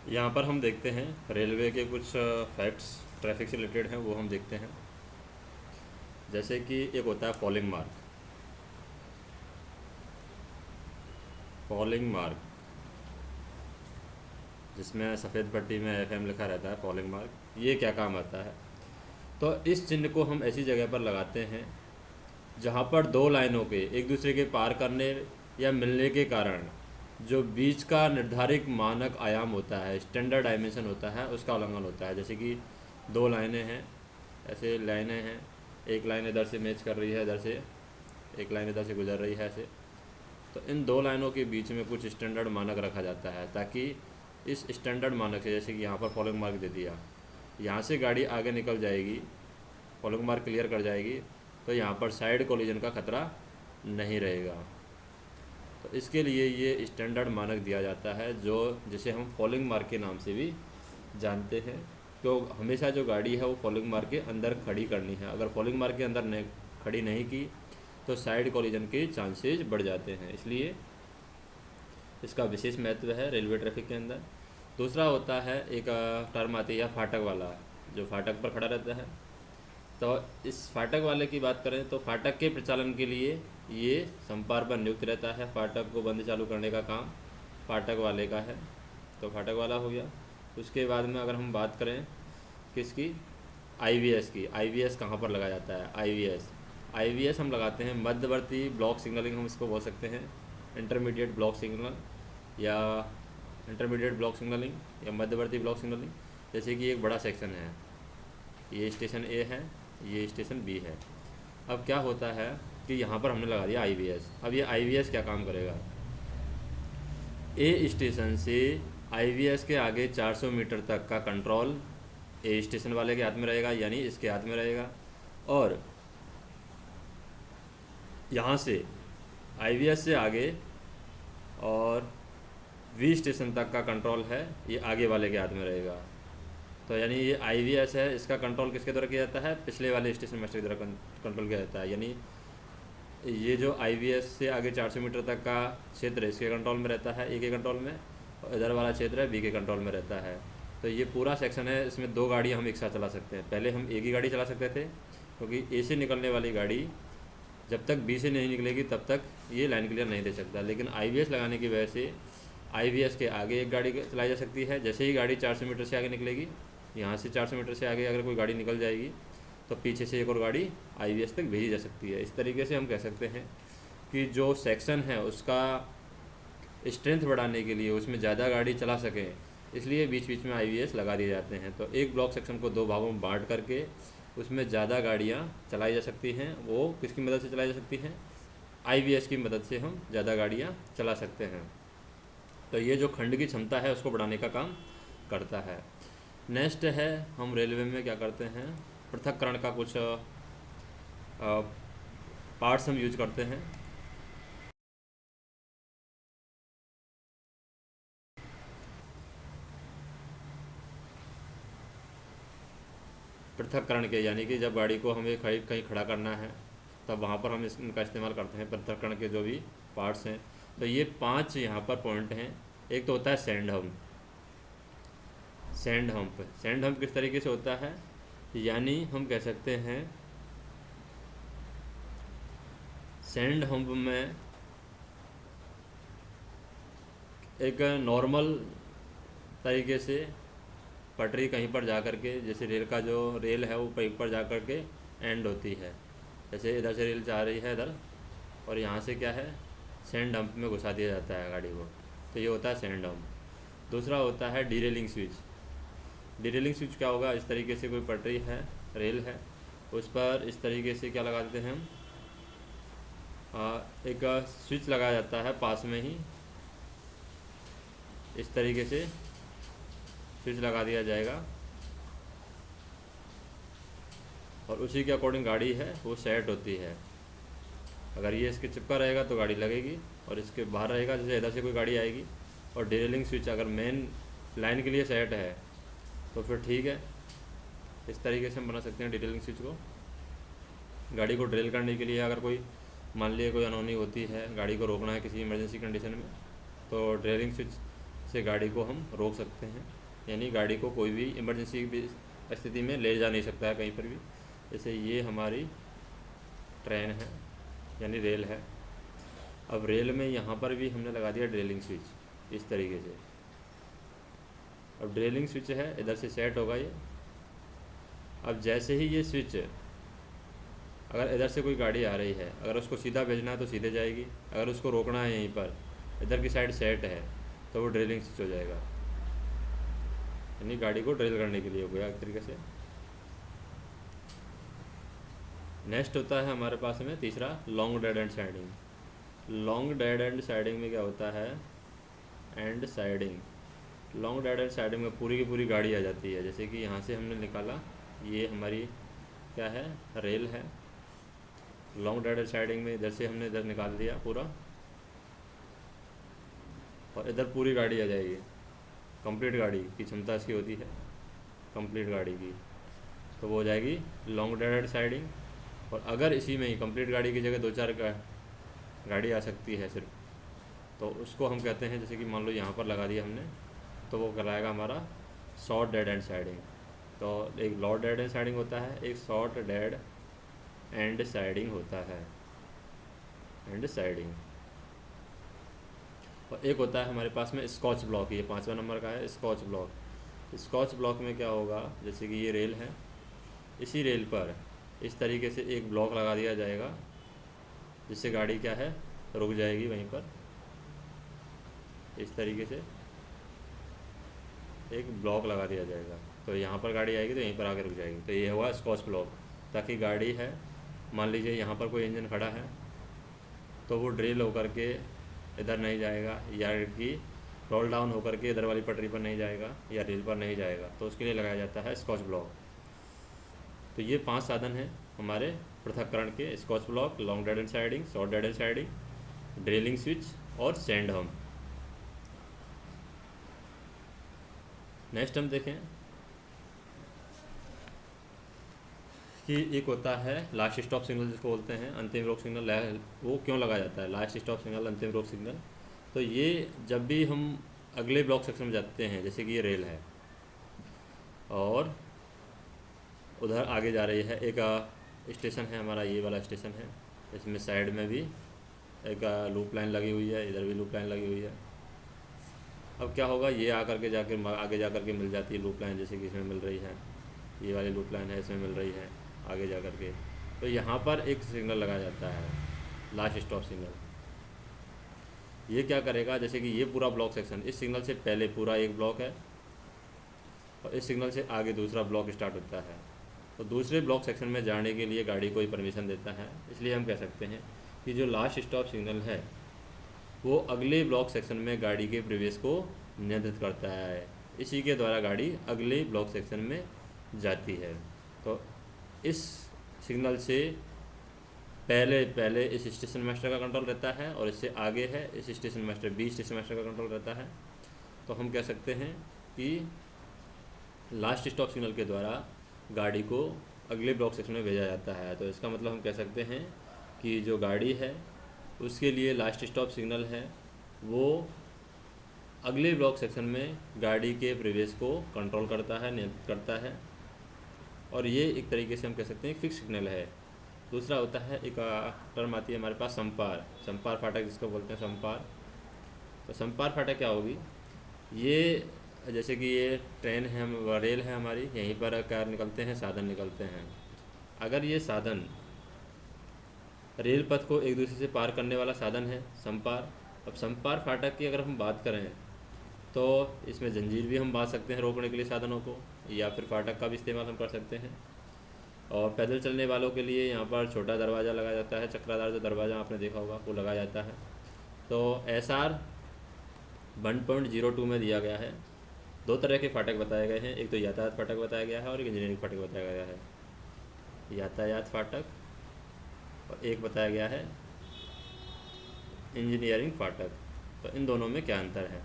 यहाँ पर हम देखते हैं रेलवे के कुछ फैक्ट्स ट्रैफिक से रिलेटेड हैं, वो हम देखते हैं। जैसे कि एक होता है फॉलिंग मार्क। फॉलिंग मार्क जिसमें सफ़ेद पट्टी में एफएम लिखा रहता है, फॉलिंग मार्क ये क्या काम आता है? तो इस चिन्ह को हम ऐसी जगह पर लगाते हैं जहाँ पर दो लाइनों के एक दूसरे के पार करने या मिलने के कारण जो बीच का निर्धारित मानक आयाम होता है, स्टैंडर्ड डायमेंशन होता है, उसका उल्लंघन होता है। जैसे कि दो लाइनें हैं, ऐसे लाइनें हैं, एक लाइन इधर से मैच कर रही है, इधर से एक लाइन इधर से गुजर रही है ऐसे। तो इन दो लाइनों के बीच में कुछ स्टैंडर्ड मानक रखा जाता है, ताकि इस स्टैंडर्ड मानक से, जैसे कि यहाँ पर फॉलोइंग मार्क दे दिया, यहाँ से गाड़ी आगे निकल जाएगी, फॉलोइंग मार्क क्लियर कर जाएगी, तो यहाँ पर साइड कोलिजन का खतरा नहीं रहेगा। तो इसके लिए ये स्टैंडर्ड मानक दिया जाता है, जो जिसे हम फॉलोइंग मार्क के नाम से भी जानते हैं। तो हमेशा जो गाड़ी है वो फॉलोइंग मार्क के अंदर खड़ी करनी है। अगर फॉलोइंग मार्क के अंदर खड़ी नहीं की तो साइड कोलिजन के चांसेस बढ़ जाते हैं, इसलिए इसका विशेष महत्व है रेलवे ट्रैफिक के अंदर। दूसरा होता है, एक टर्म आती है फाटक वाला, जो फाटक पर खड़ा रहता है। तो इस फाटक वाले की बात करें तो फाटक के प्रचालन के लिए ये संपार पर नियुक्त रहता है। फाटक को बंद चालू करने का काम फाटक वाले का है, तो फाटक वाला हो गया। उसके बाद में अगर हम बात करें किसकी, आईवीएस की। आईवीएस कहाँ पर लगाया जाता है? आईवीएस हम लगाते हैं मध्यवर्ती ब्लॉक सिग्नलिंग, हम इसको बोल सकते हैं इंटरमीडिएट ब्लॉक सिग्नल या इंटरमीडिएट ब्लॉक सिग्नलिंग या मध्यवर्ती ब्लॉक सिग्नलिंग। जैसे कि एक बड़ा सेक्शन है, ये स्टेशन ए है, ये स्टेशन बी है। अब क्या होता है कि यहाँ पर हमने लगा दिया आईवीएस। अब ये आईवीएस क्या काम करेगा? ए स्टेशन से आईवीएस के आगे 400 मीटर तक का कंट्रोल ए स्टेशन वाले के हाथ में रहेगा, यानी इसके हाथ में रहेगा। और यहाँ से आईवीएस से आगे और वी स्टेशन तक का कंट्रोल है, ये आगे वाले के हाथ में रहेगा। तो यानी ये आईवीएस है, इसका कंट्रोल किसके द्वारा किया जाता है? पिछले वाले स्टेशन मास्टर के द्वारा कंट्रोल किया जाता है। यानी ये जो आईवीएस से आगे 400 मीटर तक का क्षेत्र है, इसके कंट्रोल में रहता है, ए के कंट्रोल में, और इधर वाला क्षेत्र है बी के कंट्रोल में रहता है। तो ये पूरा सेक्शन है, इसमें दो गाड़ियाँ हम एक साथ चला सकते हैं। पहले हम एक ही गाड़ी चला सकते थे, क्योंकि ए से निकलने वाली गाड़ी जब तक बी से नहीं निकलेगी तब तक ये लाइन क्लियर नहीं दे सकता। लेकिन आईवीएस लगाने की वजह से आईवीएस के आगे एक गाड़ी चलाई जा सकती है। जैसे ही गाड़ी 400 मीटर से आगे निकलेगी, यहाँ से 400 मीटर से आगे अगर कोई गाड़ी निकल जाएगी तो पीछे से एक और गाड़ी आईवीएस तक भेजी जा सकती है। इस तरीके से हम कह सकते हैं कि जो सेक्शन है उसका स्ट्रेंथ बढ़ाने के लिए उसमें ज़्यादा गाड़ी चला सकें, इसलिए बीच बीच में आईवीएस लगा दिए जाते हैं। तो एक ब्लॉक सेक्शन को दो भागों में बांट करके उसमें ज़्यादा गाड़ियाँ चलाई जा सकती हैं। वो किसकी मदद से चलाई जा सकती हैं? आईवीएस की मदद से हम ज़्यादा गाड़ियाँ चला सकते हैं। तो ये जो खंड की क्षमता है उसको बढ़ाने का काम करता है। नेक्स्ट है, हम रेलवे में क्या करते हैं, पृथक्करण का कुछ पार्ट्स हम यूज करते हैं। पृथक्करण के, यानी कि जब गाड़ी को हमें कहीं कहीं खड़ा करना है तब वहाँ पर हम इनका इस्तेमाल करते हैं, पृथक्करण के जो भी पार्ट्स हैं। तो ये 5 यहाँ पर पॉइंट हैं। एक तो होता है सैंड हम्प। सैंड हम्प किस तरीके से होता है? यानी हम कह सकते हैं सैंड हम्प में एक नॉर्मल तरीके से पटरी कहीं पर जा कर के, जैसे रेल का जो रेल है वो कहीं पर जा कर के एंड होती है। जैसे इधर से रेल जा रही है इधर, और यहाँ से क्या है, सैंड हम्प में घुसा दिया जाता है गाड़ी को। तो ये होता है सैंड हम्प। दूसरा होता है डीरेलिंग स्विच। डीरेलिंग स्विच क्या होगा? इस तरीके से कोई पटरी है, रेल है, उस पर इस तरीके से क्या लगा देते हैं हम, एक स्विच लगाया जाता है पास में ही, इस तरीके से स्विच लगा दिया जाएगा और उसी के अकॉर्डिंग गाड़ी है वो सेट होती है। अगर ये इसके चिपका रहेगा तो गाड़ी लगेगी, और इसके बाहर रहेगा, जैसे इधर से कोई गाड़ी आएगी। और डीरेलिंग स्विच अगर मेन लाइन के लिए सेट है तो फिर ठीक है। इस तरीके से हम बना सकते हैं डीरेलिंग स्विच को। गाड़ी को ड्रिल करने के लिए अगर कोई, मान लिया कोई अनहोनी होती है, गाड़ी को रोकना है किसी इमरजेंसी कंडीशन में, तो ड्रिलिंग स्विच से गाड़ी को हम रोक सकते हैं, यानी गाड़ी को कोई भी इमरजेंसी स्थिति में ले जा नहीं सकता है कहीं पर भी। जैसे ये हमारी ट्रेन है यानी रेल है। अब रेल में यहाँ पर भी हमने लगा दिया ड्रिलिंग स्विच इस तरीके से। अब ड्रिलिंग स्विच है, इधर से सेट होगा ये। अब जैसे ही ये स्विच, अगर इधर से कोई गाड़ी आ रही है, अगर उसको सीधा भेजना है तो सीधे जाएगी, अगर उसको रोकना है यहीं पर इधर की साइड सेट है तो वो ड्रिलिंग स्विच हो जाएगा, यानी गाड़ी को ड्रिल करने के लिए हो गया एक तरीके से। नेक्स्ट होता है हमारे पास में तीसरा long dead end siding. Long dead end siding में क्या होता है, and siding. Long dead end siding में पूरी की पूरी गाड़ी आ जाती है। जैसे कि यहाँ से हमने निकाला, ये हमारी क्या है, रेल है। लॉन्ग डेड एंड साइडिंग में इधर से हमने इधर निकाल दिया पूरा, और इधर पूरी गाड़ी आ जाएगी। कंप्लीट गाड़ी की क्षमता इसकी होती है, कंप्लीट गाड़ी की, तो वो हो जाएगी लॉन्ग डेड एंड साइडिंग। और अगर इसी में ही कंप्लीट गाड़ी की जगह 2-4 गाड़ी आ सकती है सिर्फ, तो उसको हम कहते हैं, जैसे कि मान लो यहाँ पर लगा दिया हमने, तो वो कराएगा हमारा शॉर्ट डेड एंड साइडिंग। तो एक लॉन्ग डेड एंड साइडिंग होता है, एक शॉर्ट डेड एंड साइडिंग होता है, एंड साइडिंग। और एक होता है हमारे पास में स्कॉच ब्लॉक, ये 5वां नंबर का है स्कॉच ब्लॉक। स्कॉच ब्लॉक में क्या होगा, जैसे कि ये रेल है, इसी रेल पर इस तरीके से एक ब्लॉक लगा दिया जाएगा, जिससे गाड़ी क्या है, रुक जाएगी वहीं पर। इस तरीके से एक ब्लॉक लगा दिया जाएगा, तो यहाँ पर गाड़ी आएगी तो यहीं पर आकर रुक जाएगी। तो ये हुआ स्कॉच ब्लॉक, ताकि गाड़ी है, मान लीजिए यहाँ पर कोई इंजन खड़ा है, तो वो ड्रिल होकर के इधर नहीं जाएगा, या कि रोल डाउन होकर के इधर वाली पटरी पर नहीं जाएगा, या रेल पर नहीं जाएगा, तो उसके लिए लगाया जाता है स्कॉच ब्लॉक। तो ये 5 साधन हैं हमारे पृथक्करण के, scotch block, long dead end siding, short dead end siding, drilling switch और सैंड हम। नेक्स्ट हम देखें कि एक होता है लास्ट स्टॉप सिग्नल, जिसको बोलते हैं अंतिम रोक सिग्नल। वो क्यों लगाया जाता है लास्ट स्टॉप सिग्नल, अंतिम रोक सिग्नल? तो ये जब भी हम अगले ब्लॉक सेक्शन में जाते हैं, जैसे कि ये रेल है और उधर आगे जा रही है, एक स्टेशन है हमारा, ये वाला स्टेशन है, इसमें साइड में भी एक लूप लाइन लगी हुई है, इधर भी लूप लाइन लगी हुई है। अब क्या होगा, ये आकर के आगे जा कर के मिल जाती है लूप लाइन, जैसे कि इसमें मिल रही है, ये वाली लूप लाइन है, इसमें मिल रही है आगे जा कर के। तो यहाँ पर एक सिग्नल लगाया जाता है लास्ट स्टॉप सिग्नल। ये क्या करेगा, जैसे कि ये पूरा ब्लॉक सेक्शन, इस सिग्नल से पहले पूरा एक ब्लॉक है, और इस सिग्नल से आगे दूसरा ब्लॉक स्टार्ट होता है। तो दूसरे ब्लॉक सेक्शन में जाने के लिए गाड़ी को ही परमिशन देता है। इसलिए हम कह सकते हैं कि जो लास्ट स्टॉप सिग्नल है वो अगले ब्लॉक सेक्शन में गाड़ी के प्रवेश को नियंत्रित करता है। इसी के द्वारा गाड़ी अगले ब्लॉक सेक्शन में जाती है। तो इस सिग्नल से पहले इस स्टेशन मास्टर का कंट्रोल रहता है, और इससे आगे है इस station master, B station master का कंट्रोल रहता है। तो हम कह सकते हैं कि लास्ट स्टॉप सिग्नल के द्वारा गाड़ी को अगले ब्लॉक सेक्शन में भेजा जाता है। तो इसका मतलब हम कह सकते हैं कि जो गाड़ी है उसके लिए लास्ट स्टॉप सिग्नल है, वो अगले ब्लॉक सेक्शन में गाड़ी के प्रवेश को कंट्रोल करता है, नियंत्रित करता है। और ये एक तरीके से हम कह सकते हैं फिक्स सिग्नल है। दूसरा होता है, एक टर्म आती है हमारे पास संपार फाटक, जिसको बोलते हैं संपार। तो संपार फाटक क्या होगी, ये जैसे कि ये ट्रेन है, रेल है हमारी, यहीं पर क्या निकलते हैं, साधन निकलते हैं। अगर ये साधन रेल पथ को एक दूसरे से पार करने वाला साधन है संपार। अब संपार फाटक की अगर हम बात करें तो इसमें जंजीर भी हम बांध सकते हैं रोकने के लिए साधनों को, या फिर फाटक का भी इस्तेमाल हम कर सकते हैं। और पैदल चलने वालों के लिए यहाँ पर छोटा दरवाज़ा लगाया जाता है, चक्रादार जो दरवाज़ा आपने देखा होगा वो लगाया जाता है। तो SR 1.02 में दिया गया है, 2 तरह के फाटक बताए गए हैं। एक तो यातायात फाटक बताया गया है और एक इंजीनियरिंग फाटक बताया गया है। यातायात फाटक और एक बताया गया है इंजीनियरिंग फाटक। तो इन दोनों में क्या अंतर है,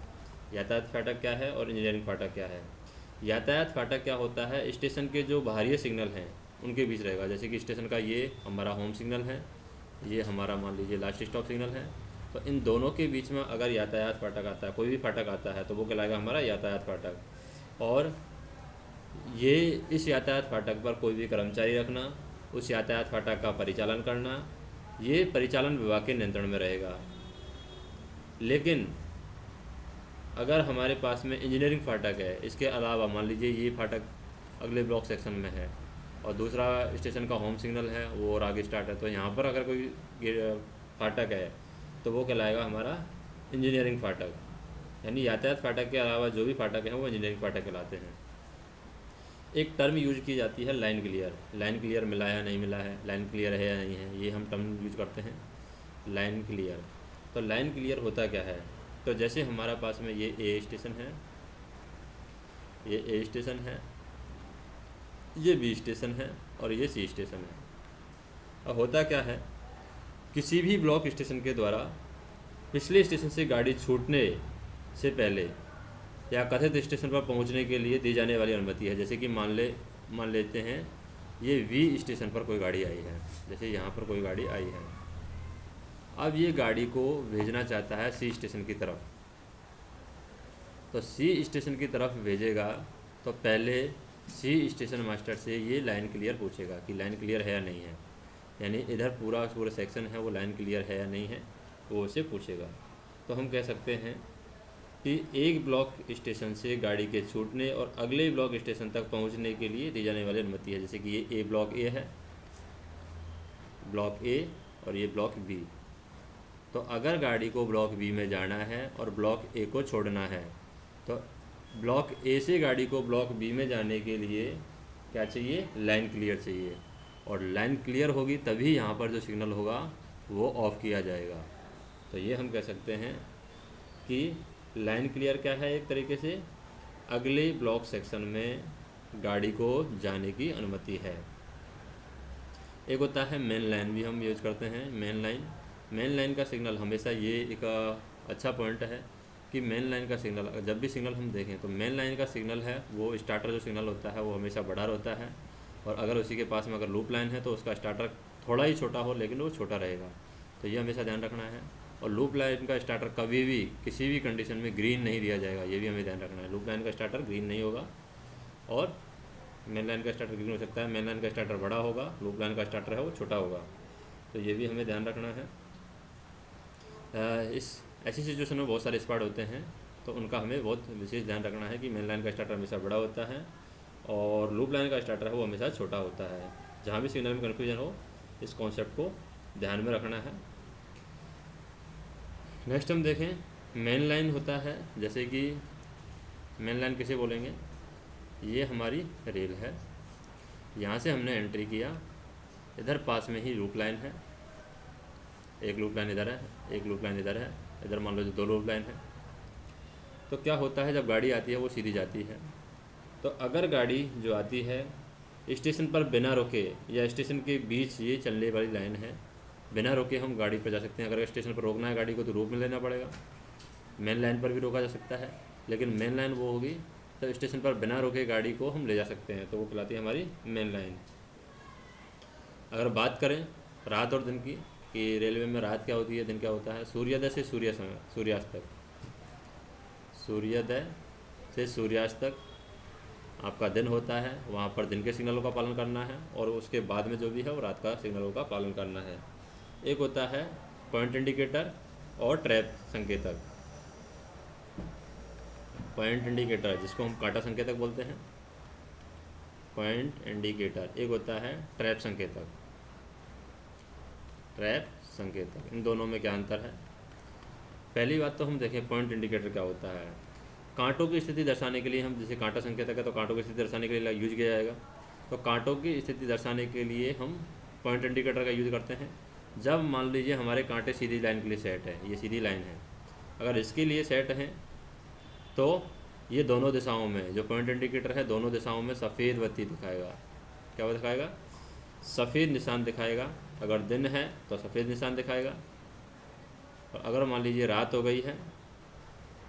यातायात फाटक क्या है और इंजीनियरिंग फाटक क्या है? यातायात फाटक क्या होता है, स्टेशन के जो बाहरी सिग्नल हैं उनके बीच रहेगा। जैसे कि स्टेशन का ये हमारा होम सिग्नल है, ये हमारा मान लीजिए लास्ट स्टॉप सिग्नल है, तो इन दोनों के बीच में अगर यातायात फाटक आता है, कोई भी फाटक आता है, तो वो कहलाएगा हमारा यातायात फाटक। और ये इस यातायात फाटक पर कोई भी कर्मचारी रखना, उस यातायात फाटक का परिचालन करना, ये परिचालन विभाग के नियंत्रण में रहेगा। लेकिन अगर हमारे पास में इंजीनियरिंग फाटक है, इसके अलावा मान लीजिए ये फाटक अगले ब्लॉक सेक्शन में है और दूसरा स्टेशन का होम सिग्नल है वो और आगे स्टार्ट है, तो यहाँ पर अगर कोई फाटक है तो वो कहलाएगा हमारा इंजीनियरिंग फाटक। यानी यातायात फाटक के अलावा जो भी फाटक हैं वो इंजीनियरिंग फाटक कहलाते हैं। एक टर्म यूज की जाती है लाइन क्लियर। लाइन क्लियर मिला है नहीं मिला है, लाइन क्लियर है या नहीं है, ये हम टर्म यूज करते हैं लाइन क्लियर। तो लाइन क्लियर होता क्या है, तो जैसे हमारा पास में ये ए स्टेशन है, ये ए स्टेशन है, ये बी स्टेशन है और ये सी स्टेशन है। अब होता क्या है, किसी भी ब्लॉक स्टेशन के द्वारा पिछले स्टेशन से गाड़ी छूटने से पहले या कथित स्टेशन पर पहुंचने के लिए दी जाने वाली अनुमति है। जैसे कि मान लेते हैं ये वी स्टेशन पर कोई गाड़ी आई है, जैसे यहाँ पर कोई गाड़ी आई है, अब ये गाड़ी को भेजना चाहता है सी स्टेशन की तरफ। तो सी स्टेशन की तरफ भेजेगा तो पहले सी स्टेशन मास्टर से ये लाइन क्लियर पूछेगा कि लाइन क्लियर है या नहीं है, यानी इधर पूरा सेक्शन है वो लाइन क्लियर है या नहीं है, वो उसे पूछेगा। तो हम कह सकते हैं कि एक ब्लॉक स्टेशन से गाड़ी के छूटने और अगले ब्लॉक स्टेशन तक पहुंचने के लिए दी जाने वाली अनुमति है। जैसे कि ये ब्लॉक ए है, ब्लॉक ए और ये ब्लॉक बी। तो अगर गाड़ी को ब्लॉक बी में जाना है और ब्लॉक ए को छोड़ना है, तो ब्लॉक ए से गाड़ी को ब्लॉक बी में जाने के लिए क्या चाहिए, लाइन क्लियर चाहिए। और लाइन क्लियर होगी तभी यहाँ पर जो सिग्नल होगा वो ऑफ़ किया जाएगा। तो ये हम कह सकते हैं कि लाइन क्लियर क्या है, एक तरीके से अगले ब्लॉक सेक्शन में गाड़ी को जाने की अनुमति है। एक होता है मेन लाइन, भी हम यूज करते हैं मेन लाइन। मेन लाइन का सिग्नल हमेशा, ये एक अच्छा पॉइंट है कि मेन लाइन का सिग्नल, जब भी सिग्नल हम देखें तो मेन लाइन का सिग्नल है वो स्टार्टर जो सिग्नल होता है वो हमेशा बड़ा होता है, और अगर उसी के पास में अगर लूप लाइन है तो उसका स्टार्टर थोड़ा ही छोटा हो लेकिन वो छोटा रहेगा। तो ये हमेशा ध्यान रखना है। और लूप लाइन का स्टार्टर कभी भी किसी भी कंडीशन में ग्रीन नहीं दिया जाएगा, ये भी हमें ध्यान रखना है। लूप लाइन का स्टार्टर ग्रीन नहीं होगा और मेन लाइन का स्टार्टर ग्रीन हो सकता है, मेन लाइन का स्टार्टर बड़ा होगा, लूप लाइन का स्टार्टर है वो छोटा होगा। तो ये भी हमें ध्यान रखना है। इस ऐसी सिचुएशन में बहुत सारे स्पॉट होते हैं तो उनका हमें बहुत विशेष ध्यान रखना है कि मेन लाइन का स्टार्टर हमेशा बड़ा होता है और लूप लाइन का स्टार्टर है वो हमेशा छोटा होता है। जहाँ भी सिग्नल में कन्फ्यूजन हो, इस कॉन्सेप्ट को ध्यान में रखना है। नेक्स्ट हम देखें मेन लाइन होता है, जैसे कि मेन लाइन किसे बोलेंगे, ये हमारी रेल है, यहाँ से हमने एंट्री किया, इधर पास में ही लूप लाइन है, एक लूप लाइन इधर है, एक लूप लाइन इधर है, इधर मान लो दो लूप लाइन है। तो क्या होता है, जब गाड़ी आती है वो सीधी जाती है। तो अगर गाड़ी जो आती है स्टेशन पर बिना रोके, या स्टेशन के बीच ये चलने वाली लाइन है, बिना रोके हम गाड़ी पर जा सकते हैं। अगर स्टेशन पर रोकना है गाड़ी को तो रोक में लेना पड़ेगा। मेन लाइन पर भी रोका जा सकता है, लेकिन मेन लाइन वो होगी तो स्टेशन पर बिना रोके गाड़ी को हम ले जा सकते हैं, तो वो कहलाती है हमारी मेन लाइन। अगर बात करें रात और दिन की, कि रेलवे में रात क्या होती है, दिन क्या होता है, सूर्योदय से सूर्यास्त तक, सूर्योदय से सूर्यास्त तक आपका दिन होता है। वहाँ पर दिन के सिग्नलों का पालन करना है और उसके बाद में जो भी है वो रात का सिग्नलों का पालन करना है। एक होता है पॉइंट इंडिकेटर और ट्रैप संकेतक। पॉइंट इंडिकेटर जिसको हम कांटा संकेतक बोलते हैं, पॉइंट इंडिकेटर। एक होता है ट्रैप संकेतक। ट्रैप संकेतक, इन दोनों में क्या अंतर है? पहली बात तो हम देखें पॉइंट इंडिकेटर क्या होता है। कांटों की स्थिति दर्शाने के लिए, हम जैसे कांटा संकेतक है तो कांटों की स्थिति दर्शाने के लिए यूज किया जाएगा, तो कांटों की स्थिति दर्शाने के लिए हम पॉइंट इंडिकेटर का यूज करते हैं। जब मान लीजिए हमारे कांटे सीधी लाइन के लिए सेट है, ये सीधी लाइन है, अगर इसके लिए सेट हैं तो ये दोनों दिशाओं में, जो पॉइंट इंडिकेटर है दोनों दिशाओं में सफ़ेद बत्ती दिखाएगा। क्या दिखाएगा? सफ़ेद निशान दिखाएगा। अगर दिन है तो सफ़ेद निशान दिखाएगा, और अगर मान लीजिए रात हो गई है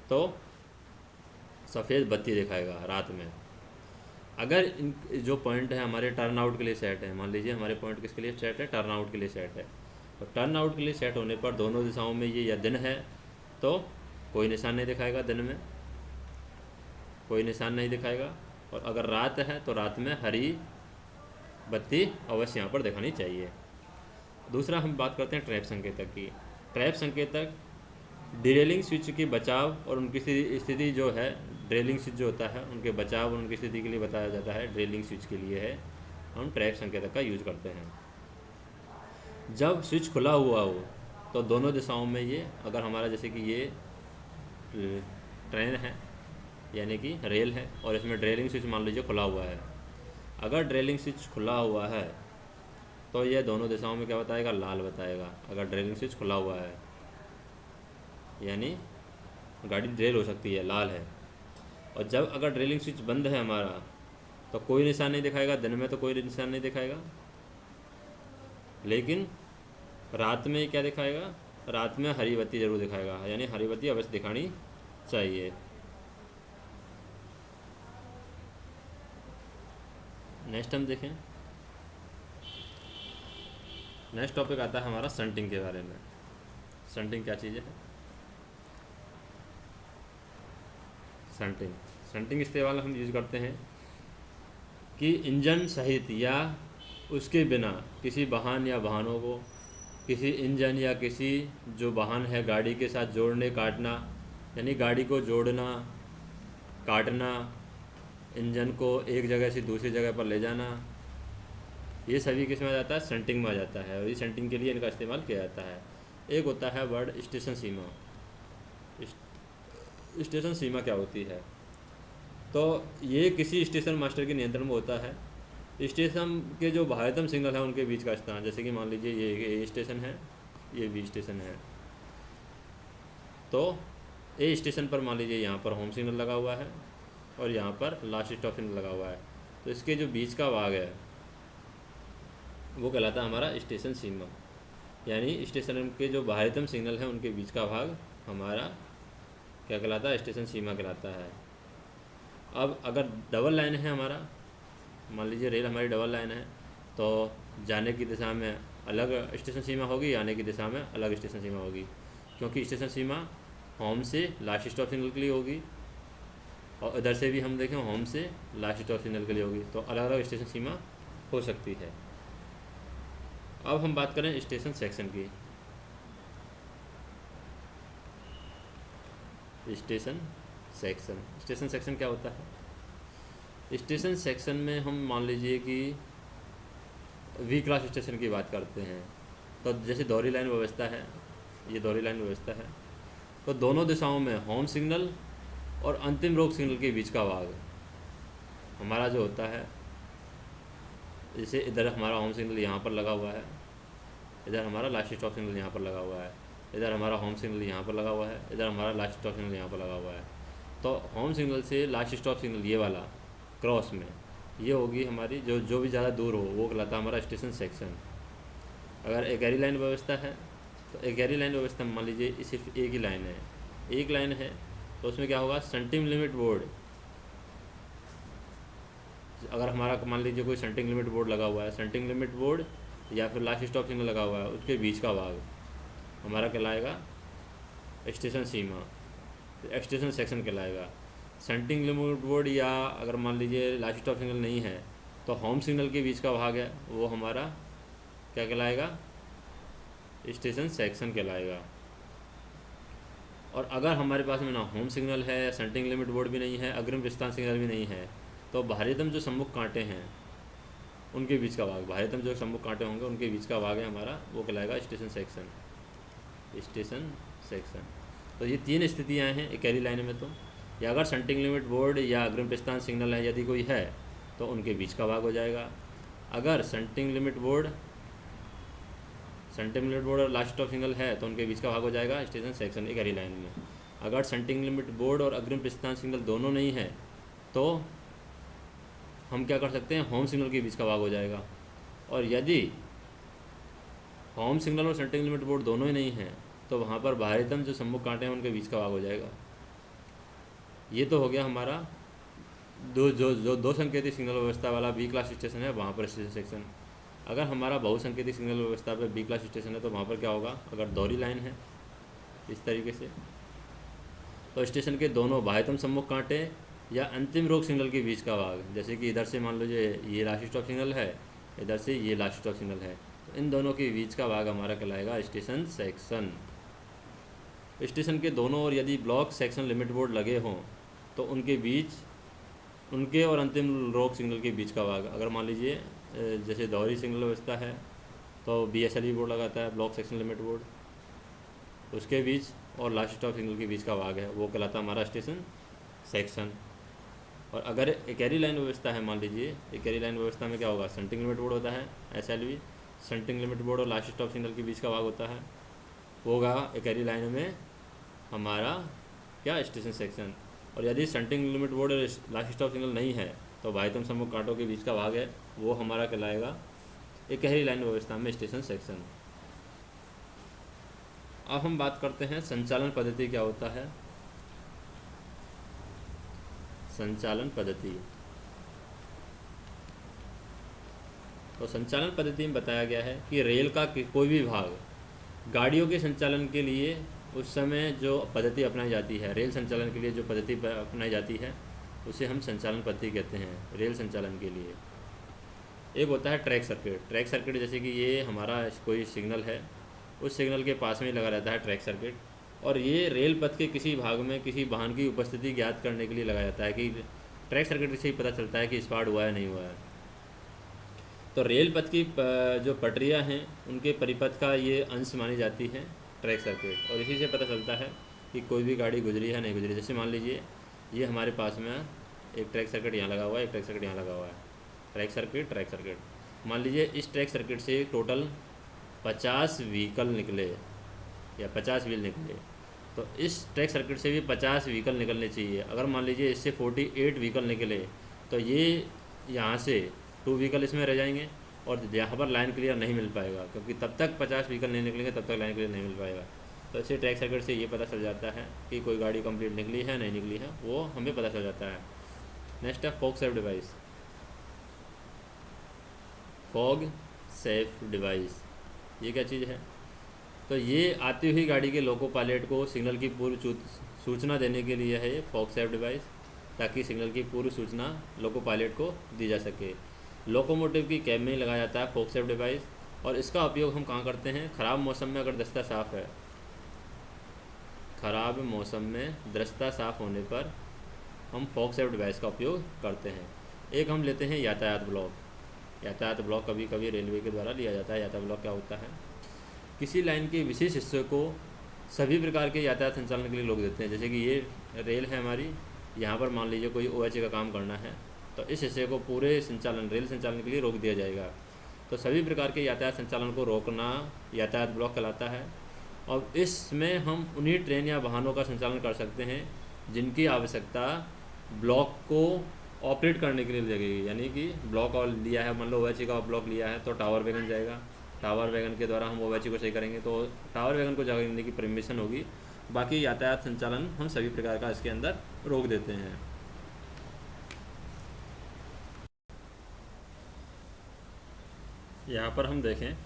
तो सफ़ेद बत्ती दिखाएगा रात में। अगर इन जो पॉइंट है हमारे टर्न आउट के लिए सेट है, मान लीजिए हमारे पॉइंट किसके लिए सेट है, टर्न आउट के लिए सेट है, तो टर्न आउट के लिए सेट होने पर दोनों दिशाओं में ये या दिन है तो कोई निशान नहीं दिखाएगा, दिन में कोई निशान नहीं दिखाएगा, और अगर रात है तो रात में हरी बत्ती अवश्य यहाँ पर दिखानी चाहिए। दूसरा हम बात करते हैं ट्रैप संकेतक की। ट्रैप संकेतक डिरेलिंग स्विच के बचाव और उनकी स्थिति जो है, ड्रेलिंग स्विच जो होता है उनके बचाव और उनकी स्थिति के लिए बताया जाता है, ड्रेलिंग स्विच के लिए है हम ट्रैप संकेतक का यूज करते हैं। जब स्विच खुला हुआ हो तो दोनों दिशाओं में ये, अगर हमारा जैसे कि ये ट्रेन है यानी कि रेल है और इसमें ड्रेलिंग स्विच मान लीजिए खुला हुआ है, अगर ड्रेलिंग स्विच खुला हुआ है तो ये दोनों दिशाओं में क्या बताएगा, लाल बताएगा। अगर ड्रेलिंग स्विच खुला हुआ है यानी गाड़ी ड्रेल हो सकती है, लाल है। और जब अगर ड्रेलिंग स्विच बंद है हमारा तो कोई निशान नहीं दिखाएगा, दिन में तो कोई निशान नहीं दिखाएगा, लेकिन रात में क्या दिखाएगा, रात में हरी बत्ती ज़रूर दिखाएगा, यानी हरी बत्ती अवश्य दिखानी चाहिए। नेक्स्ट हम देखें, नेक्स्ट टॉपिक आता है हमारा शंटिंग के बारे में। शंटिंग क्या चीज़ है? शंटिंग इस्तेमाल हम यूज़ करते हैं कि इंजन सहित या उसके बिना किसी वाहन या वाहनों को किसी इंजन या किसी जो वाहन है गाड़ी के साथ जोड़ने काटना, यानी गाड़ी को जोड़ना काटना, इंजन को एक जगह से दूसरी जगह पर ले जाना, ये सभी किस में आ जाता है, शंटिंग में आ जाता है। और ये शंटिंग के लिए इनका इस्तेमाल किया जाता है। एक होता है वर्ड स्टेशन सीमा। स्टेशन सीमा क्या होती है? तो ये किसी स्टेशन मास्टर के नियंत्रण में होता है। स्टेशन के जो बाह्यतम सिग्नल है उनके बीच का स्थान, जैसे कि मान लीजिए ये स्टेशन है, ये बी स्टेशन है, तो ए स्टेशन पर मान लीजिए यहाँ पर होम सिग्नल लगा हुआ है और यहाँ पर लास्ट स्टॉप सिग्नल लगा हुआ है, तो इसके जो बीच का भाग है वो कहलाता है हमारा स्टेशन सीमा। यानी स्टेशन के जो बाह्यतम सिग्नल है उनके बीच का भाग हमारा क्या कहलाता है, स्टेशन सीमा कहलाता है। अब अगर डबल लाइन है हमारा, मान लीजिए रेल हमारी डबल लाइन है, तो जाने की दिशा में अलग स्टेशन सीमा होगी, आने की दिशा में अलग स्टेशन सीमा होगी, क्योंकि स्टेशन सीमा होम से लास्ट स्टॉप सिग्नल के लिए होगी और इधर से भी हम देखें होम से लास्ट स्टॉप सिग्नल के लिए होगी, तो अलग अलग स्टेशन सीमा हो सकती है। अब हम बात करें स्टेशन सेक्शन की। स्टेशन सेक्शन क्या होता है? स्टेशन सेक्शन में हम मान लीजिए कि वी क्लास स्टेशन की बात करते हैं, तो जैसे दोहरी लाइन व्यवस्था है, ये दोहरी लाइन व्यवस्था है, तो दोनों दिशाओं में होम सिग्नल और अंतिम रोक सिग्नल के बीच का भाग हमारा जो होता है, जैसे इधर हमारा होम सिग्नल यहाँ पर लगा हुआ है, इधर हमारा लास्ट स्टॉप सिग्नल यहाँ पर लगा हुआ है, इधर हमारा होम सिग्नल यहाँ पर लगा हुआ है, इधर हमारा लास्ट स्टॉप सिग्नल यहाँ पर लगा हुआ है। तो होम सिग्नल से लास्ट स्टॉप सिग्नल ये वाला क्रॉस में ये होगी हमारी जो भी ज़्यादा दूर हो वो कहलाता है हमारा स्टेशन सेक्शन। अगर एक गहरी लाइन व्यवस्था है तो एक गहरी लाइन व्यवस्था मान लीजिए सिर्फ एक ही लाइन है, एक लाइन है, तो उसमें क्या होगा, शंटिंग लिमिट बोर्ड, अगर हमारा मान लीजिए कोई शंटिंग लिमिट बोर्ड लगा हुआ है, शंटिंग लिमिट बोर्ड या फिर लास्ट स्टॉप सिग्नल लगा हुआ है, उसके बीच का भाग हमारा कहलाएगा स्टेशन सीमा, स्टेशन सेक्शन कहलाएगा। शंटिंग लिमिट बोर्ड या अगर मान लीजिए लास्ट स्टॉप सिग्नल नहीं है तो होम सिग्नल के बीच का भाग है वो हमारा क्या कहलाएगा, स्टेशन सेक्शन कहलाएगा। और अगर हमारे पास में ना होम सिग्नल है, शंटिंग लिमिट बोर्ड भी नहीं है, अग्रिम प्रस्थान सिग्नल भी नहीं है, तो बाहरीतम जो सम्मुख कांटे हैं उनके बीच का भाग, बाहरीतम जो सम्मुख कांटे होंगे उनके बीच का भाग है हमारा, वो कहलाएगा स्टेशन सेक्शन। स्टेशन सेक्शन तो ये तीन स्थितियाँ हैं एक कैरी लाइन में। तो या अगर शंटिंग लिमिट बोर्ड या अग्रिम प्रस्थान सिग्नल है यदि कोई है तो उनके बीच का भाग हो जाएगा। अगर शंटिंग लिमिट बोर्ड और लास्ट स्टॉप सिग्नल है तो उनके बीच का भाग हो जाएगा स्टेशन सेक्शन एक कैरी लाइन में। अगर शंटिंग लिमिट बोर्ड और अग्रिम प्रस्थान सिग्नल दोनों नहीं है तो हम क्या कर सकते हैं, होम सिग्नल के बीच का भाग हो जाएगा। और यदि होम सिग्नल और शंटिंग लिमिट बोर्ड दोनों ही नहीं है तो वहाँ पर बाहरीतम जो सम्मुख कांटे हैं उनके बीच का भाग हो जाएगा। ये तो हो गया हमारा दो संकेतिक सिग्नल व्यवस्था वाला बी क्लास स्टेशन है, वहाँ पर स्टेशन सेक्शन। अगर हमारा बहुसंकेतिक सिग्नल व्यवस्था पे बी क्लास स्टेशन है तो वहाँ पर क्या होगा, अगर दोहरी लाइन है इस तरीके से, तो स्टेशन के दोनों बाह्यतम सम्मुख कांटे या अंतिम रोक सिग्नल के बीच का भाग, जैसे कि इधर से मान लीजिए ये लास्ट स्टॉप सिग्नल है, इधर से ये लास्ट स्टॉप सिग्नल है, तो इन दोनों के बीच का भाग हमारा कहलाएगा स्टेशन सेक्शन। स्टेशन के दोनों ओर यदि ब्लॉक सेक्शन लिमिट बोर्ड लगे हों तो उनके बीच, उनके और अंतिम रोक सिग्नल के बीच का भाग, अगर मान लीजिए जैसे दोहरी सिग्नल व्यवस्था है तो BSLV बोर्ड लगाता है, ब्लॉक सेक्शन लिमिट बोर्ड, उसके बीच और लास्ट स्टॉप सिग्नल के बीच का भाग है वो कहलाता है हमारा स्टेशन सेक्शन। और अगर एक कैरी लाइन व्यवस्था है, मान लीजिए एक कैरी लाइन व्यवस्था में क्या होगा, शंटिंग लिमिट बोर्ड होता है SLV, शंटिंग लिमिट बोर्ड और लास्ट स्टॉप सिग्नल के बीच का भाग होता है, वो होगा एक कैरी लाइन में हमारा क्या, स्टेशन सेक्शन। और यदि शंटिंग लिमिट बोर्ड और लास्ट स्टॉप सिग्नल नहीं है तो बाह्यतम सम्मुख कांटों के बीच का भाग है वो हमारा कहलाएगा एक कैरी लाइन व्यवस्था में स्टेशन सेक्शन। अब हम बात करते हैं संचालन पद्धति क्या होता है। संचालन पद्धति, तो संचालन पद्धति में बताया गया है कि रेल का कोई भी भाग गाड़ियों के संचालन के लिए उस समय जो पद्धति अपनाई जाती है, रेल संचालन के लिए जो पद्धति अपनाई जाती है उसे हम संचालन पद्धति कहते हैं रेल संचालन के लिए। एक होता है ट्रैक सर्किट। ट्रैक सर्किट जैसे कि ये हमारा कोई सिग्नल है, उस सिग्नल के पास में लगा रहता है ट्रैक सर्किट, और ये रेल पथ के किसी भाग में किसी वाहन की उपस्थिति ज्ञात करने के लिए लगाया जाता है कि ट्रैक सर्किट से ही पता चलता है कि स्पार्ट हुआ है नहीं हुआ है। तो रेल पथ की जो पटरियाँ हैं उनके परिपथ का ये अंश मानी जाती है ट्रैक सर्किट, और इसी से पता चलता है कि कोई भी गाड़ी गुजरी है नहीं गुजरी। जैसे मान लीजिए ये हमारे पास में एक ट्रैक सर्किट यहाँ लगा हुआ है, एक ट्रैक सर्किट यहाँ लगा हुआ है, ट्रैक सर्किट। मान लीजिए इस ट्रैक सर्किट से टोटल 50 व्हीकल निकले या 50 व्हील निकले, तो इस ट्रैक सर्किट से भी 50 व्हीकल निकलने चाहिए। अगर मान लीजिए इससे 48 व्हीकल निकले तो ये यहाँ से 2 व्हीकल इसमें रह जाएंगे और यहाँ पर लाइन क्लियर नहीं मिल पाएगा, क्योंकि तब तक 50 व्हीकल नहीं निकलेंगे तब तक लाइन क्लियर नहीं मिल पाएगा। तो इसे ट्रैक सर्किट से ये पता चल जाता है कि कोई गाड़ी कंप्लीट निकली है नहीं निकली है, वो हमें पता चल जाता है। नेक्स्ट है fog safe device. Fog safe device ये क्या चीज़ है, तो ये आती हुई गाड़ी के लोको पायलट को सिग्नल की पूर्व सूचना देने के लिए है ये फॉग सेफ डिवाइस, ताकि सिग्नल की पूर्व सूचना लोको पायलट को दी जा सके। लोकोमोटिव की कैब में ही लगाया जाता है फॉग सेफ डिवाइस, और इसका उपयोग हम कहाँ करते हैं, ख़राब मौसम में अगर दस्ता साफ़ है, ख़राब मौसम में दस्ता साफ़ होने पर हम फॉग सेफ डिवाइस का उपयोग करते हैं। एक हम लेते हैं यातायात ब्लॉक। यातायात ब्लॉक कभी कभी रेलवे के द्वारा लिया जाता है। यातायात ब्लॉक क्या होता है, किसी लाइन के विशेष हिस्से को सभी प्रकार के यातायात संचालन के लिए रोक देते हैं। जैसे कि ये रेल है हमारी, यहाँ पर मान लीजिए कोई OHA का काम करना है तो इस हिस्से को पूरे संचालन रेल संचालन के लिए रोक दिया जाएगा। तो सभी प्रकार के यातायात संचालन को रोकना यातायात ब्लॉक कहलाता है, और इसमें हम उन्हीं ट्रेन या वाहनों का संचालन कर सकते हैं जिनकी आवश्यकता ब्लॉक को ऑपरेट करने के लिए लगेगी। यानी कि ब्लॉक और लिया है, मान लो OHA का ब्लॉक लिया है तो टावर वैगन जाएगा, टावर वैगन के द्वारा हम OHA को सही करेंगे तो टावर वैगन को जगह देने की परमिशन होगी। बाकी यातायात संचालन हम सभी प्रकार का इसके अंदर रोक देते हैं। यहाँ पर हम देखें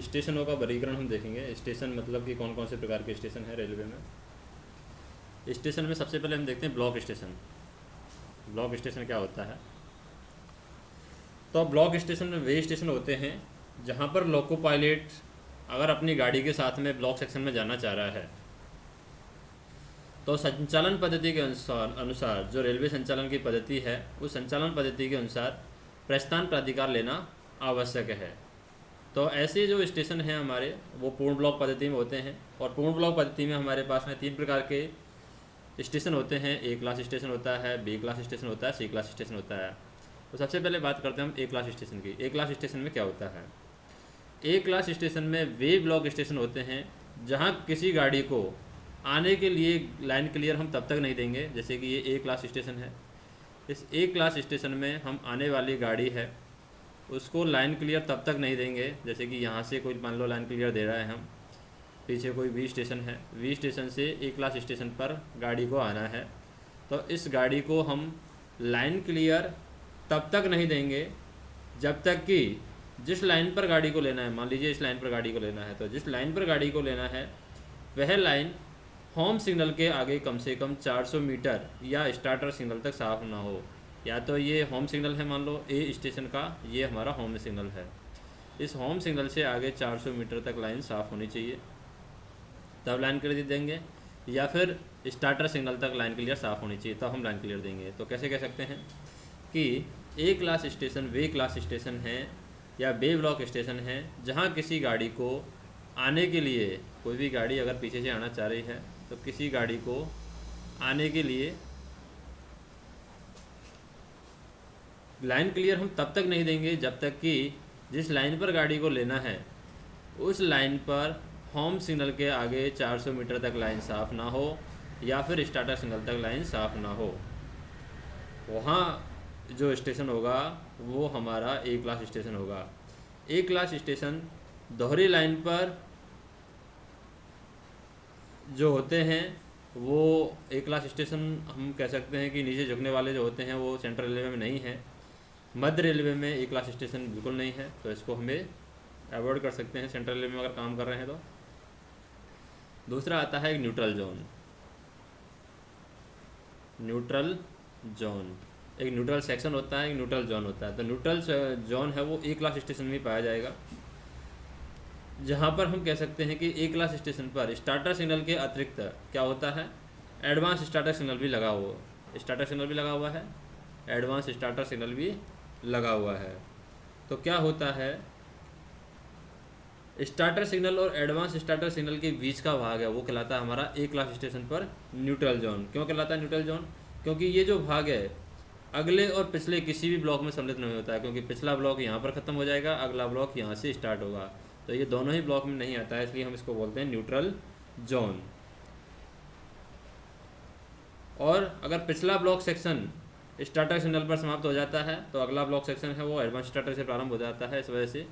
स्टेशनों का वर्गीकरण हम देखेंगे। स्टेशन मतलब कि कौन कौन से प्रकार के स्टेशन है रेलवे में। स्टेशन में सबसे पहले हम देखते हैं ब्लॉक स्टेशन। ब्लॉक स्टेशन क्या होता है, तो ब्लॉक स्टेशन में वे स्टेशन होते हैं जहाँ पर लोको पायलट अगर अपनी गाड़ी के साथ में ब्लॉक सेक्शन में जाना चाह रहा है तो संचालन पद्धति के अनुसार जो रेलवे संचालन की पद्धति है उस संचालन पद्धति के अनुसार प्रस्थान प्राधिकार लेना आवश्यक है। तो ऐसे जो स्टेशन हैं हमारे वो पूर्ण ब्लॉक पद्धति में होते हैं, और पूर्ण ब्लॉक पद्धति में हमारे पास में 3 प्रकार के स्टेशन होते हैं। A क्लास स्टेशन होता है, B क्लास स्टेशन होता है, C क्लास स्टेशन होता है। तो सबसे पहले बात करते हैं हम A क्लास स्टेशन की। A क्लास स्टेशन में क्या होता है, A क्लास स्टेशन में वे ब्लॉक स्टेशन होते हैं जहां किसी गाड़ी को आने के लिए लाइन क्लियर हम तब तक नहीं देंगे। जैसे कि ये A क्लास स्टेशन है, इस A क्लास स्टेशन में हम आने वाली गाड़ी है उसको लाइन क्लियर तब तक नहीं देंगे। जैसे कि यहाँ से कोई मान लो लाइन क्लियर दे रहा है, हम पीछे कोई B स्टेशन है, B स्टेशन से A क्लास स्टेशन पर गाड़ी को आना है, तो इस गाड़ी को हम लाइन क्लियर तब तक नहीं देंगे जब तक कि जिस लाइन पर गाड़ी को लेना है, मान लीजिए इस लाइन पर गाड़ी को लेना है, तो जिस लाइन पर गाड़ी को लेना है वह लाइन होम सिग्नल के आगे कम से कम 400 मीटर या स्टार्टर सिग्नल तक साफ ना हो। या तो ये होम सिग्नल है, मान लो ए स्टेशन का, ये हमारा होम सिग्नल है, इस होम सिग्नल से आगे 400 मीटर तक लाइन साफ़ होनी चाहिए, तब लाइन क्लियर देंगे। या फिर स्टार्टर सिग्नल तक लाइन क्लियर साफ़ होनी चाहिए, तब हम लाइन क्लियर देंगे। तो कैसे कह सकते हैं कि ए क्लास स्टेशन वे क्लास स्टेशन है या बे ब्लॉक स्टेशन है जहाँ किसी गाड़ी को आने के लिए, कोई भी गाड़ी अगर पीछे से आना चाह रही है तो किसी गाड़ी को आने के लिए लाइन क्लियर हम तब तक नहीं देंगे जब तक कि जिस लाइन पर गाड़ी को लेना है उस लाइन पर होम सिग्नल के आगे 400 मीटर तक लाइन साफ़ ना हो या फिर स्टार्टर सिग्नल तक लाइन साफ़ ना हो। वहाँ जो स्टेशन होगा वो हमारा ए क्लास स्टेशन होगा। ए क्लास स्टेशन दोहरी लाइन पर जो होते हैं वो ए क्लास स्टेशन हम कह सकते हैं कि नीचे झुकने वाले जो होते हैं वो सेंट्रल रेलवे में नहीं है, मध्य रेलवे में ए क्लास स्टेशन बिल्कुल नहीं है, तो इसको हमें अवॉइड कर सकते हैं सेंट्रल रेलवे में अगर काम कर रहे हैं तो। दूसरा आता है न्यूट्रल जोन। न्यूट्रल जोन एक न्यूट्रल सेक्शन होता है, एक न्यूट्रल जोन होता है। तो न्यूट्रल जोन है वो ए क्लास स्टेशन में पाया जाएगा, जहाँ पर हम कह सकते हैं कि ए क्लास स्टेशन पर स्टार्टर सिग्नल के अतिरिक्त क्या होता है, एडवांस स्टार्टर सिग्नल भी लगा हुआ, स्टार्टर सिग्नल भी लगा हुआ है, एडवांस स्टार्टर सिग्नल भी लगा हुआ है। तो क्या होता है, स्टार्टर सिग्नल और एडवांस स्टार्टर सिग्नल के बीच का भाग है वो कहलाता है हमारा ए क्लास स्टेशन पर न्यूट्रल जोन। क्यों कहलाता है न्यूट्रल जोन? क्योंकि ये जो भाग है अगले और पिछले किसी भी ब्लॉक में सम्मिलित नहीं होता है, क्योंकि पिछला ब्लॉक यहाँ पर ख़त्म हो जाएगा, अगला ब्लॉक यहाँ से स्टार्ट होगा, तो ये दोनों ही ब्लॉक में नहीं आता है, इसलिए हम इसको बोलते हैं न्यूट्रल जोन। और अगर पिछला ब्लॉक सेक्शन स्टार्टर सिग्नल पर समाप्त हो जाता है तो अगला ब्लॉक सेक्शन है वो एडवांस स्टार्टर से प्रारंभ हो जाता है, इस वजह से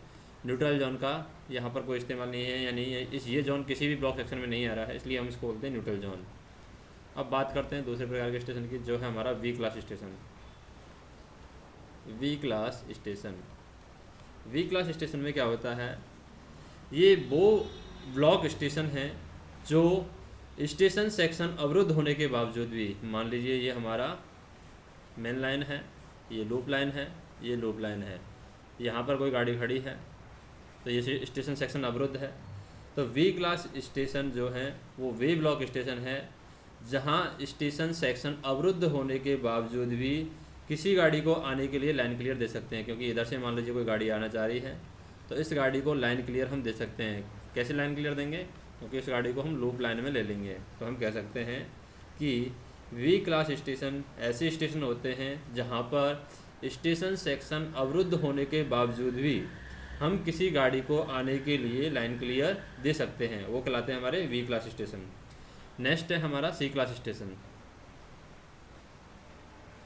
न्यूट्रल जोन का यहाँ पर कोई इस्तेमाल नहीं है, यानी ये जोन किसी भी ब्लॉक सेक्शन में नहीं आ रहा है, इसलिए हम इसको बोलते हैं न्यूट्रल जोन। अब बात करते हैं दूसरे प्रकार के स्टेशन की, जो है हमारा V class station. V class station, V class station में क्या होता है, ये वो ब्लॉक स्टेशन हैं जो स्टेशन सेक्शन अवरुद्ध होने के बावजूद भी, मान लीजिए ये हमारा मेन लाइन है, ये लूप लाइन है, ये लूप लाइन है, यहाँ पर कोई गाड़ी खड़ी है तो ये स्टेशन सेक्शन अवरुद्ध है, तो वी क्लास स्टेशन जो हैं वो वे ब्लॉक स्टेशन है जहाँ स्टेशन सेक्शन अवरुद्ध होने के बावजूद भी किसी गाड़ी को आने के लिए लाइन क्लियर दे सकते हैं। क्योंकि इधर से मान लीजिए कोई गाड़ी आना चाह रही है तो इस गाड़ी को लाइन क्लियर हम दे सकते हैं। कैसे लाइन क्लियर देंगे? क्योंकि इस गाड़ी को हम लूप लाइन में ले लेंगे, तो हम कह सकते हैं कि वी क्लास स्टेशन ऐसे स्टेशन होते हैं जहाँ पर स्टेशन सेक्शन अवरुद्ध होने के बावजूद भी हम किसी गाड़ी को आने के लिए लाइन क्लियर दे सकते हैं, वो कहलाते हैं हमारे वी क्लास स्टेशन। नेक्स्ट है हमारा सी क्लास स्टेशन।